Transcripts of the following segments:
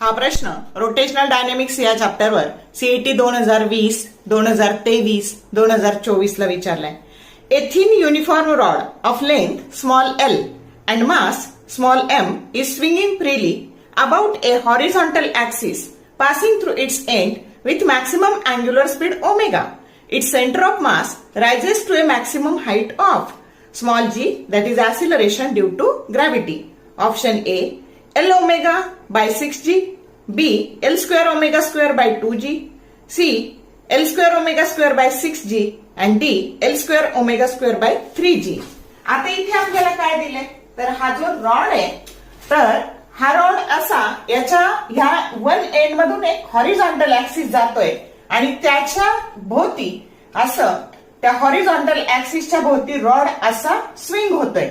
हा प्रश्न rotational dynamics या चॅप्टरवर सीईटी 2020, 2023, 2024 ला विचारलाय. A thin uniform rod of length small L and mass small M is swinging freely about a horizontal axis passing through its end with maximum angular speed omega. Its center of mass rises to a maximum height of small g, that is acceleration due to gravity. Option A, L omega by 6g, B, L square omega square by 2g, C, L square omega square by 6g and D, L square omega square by 3g. आता इथे आपल्याला काय दिले तर हा जो rod आहे तर हा रॉड असा याच्या ह्या वन एंड मधून एक हॉरिझॉन्टल ऍक्सिस जातोय आणि त्याच्या भोवती असं त्या हॉरिझॉन्टल ऍक्सिसच्या भोवती रॉड असा स्विंग होतोय.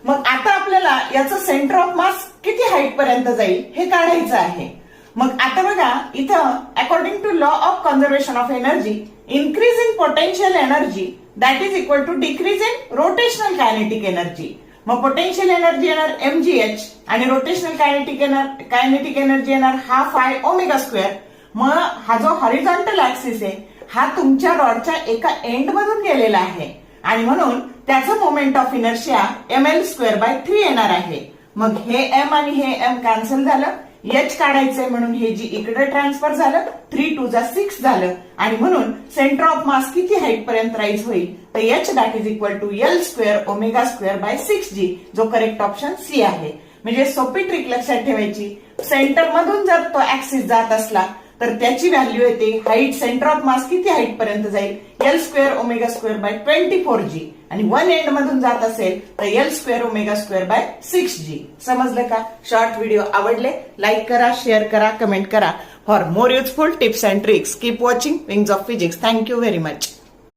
मग आता आपल्याला याचं सेंटर ऑफ मास किती हाईट पर्यंत जाईल हे काढायचं आहे. मग आता बघा इथं according to law of conservation of energy, increase in potential energy that is equal to decrease in rotational kinetic energy. मग पोटेन्शियल एनर्जी येणार mgh आणि रोटेशनल कायनेटिक एनर्जी येणार हाफ आय ओमेगा स्क्वेअर. मग हा जो हॉरिझॉन्टल ऍक्सिस आहे हा तुमच्या रॉडच्या एका एंड मधून गेलेला आहे आणि म्हणून त्याचं moment of inertia ml square by 3 येणार आहे. मग हे m आणि हे m कॅन्सल झालं, h काढायचंय म्हणून हे जी इकडे ट्रान्सफर झालं, 3 2 जा 6 झालं आणि म्हणून सेंटर ऑफ मास किती हाईट पर्यंत राईज होईल तर h that is equal to L square omega square by 6g, जो करेक्ट ऑप्शन सी आहे. म्हणजे सोपी ट्रिक लक्षात ठेवायची, सेंटर मधून जर तो ऍक्सिस जात असला तर त्याची व्हॅल्यू येते हाईट, सेंटर ऑफ मास किती हाईट पर्यंत जाईल L square omega square bye 24g आणि वन एंड मधून जात असेल तर L square omega square by 6g. समजलं का? शॉर्ट व्हिडिओ आवडले लाईक करा, शेअर करा, कमेंट करा. For more useful tips and tricks keep watching wings of physics. Thank you very much.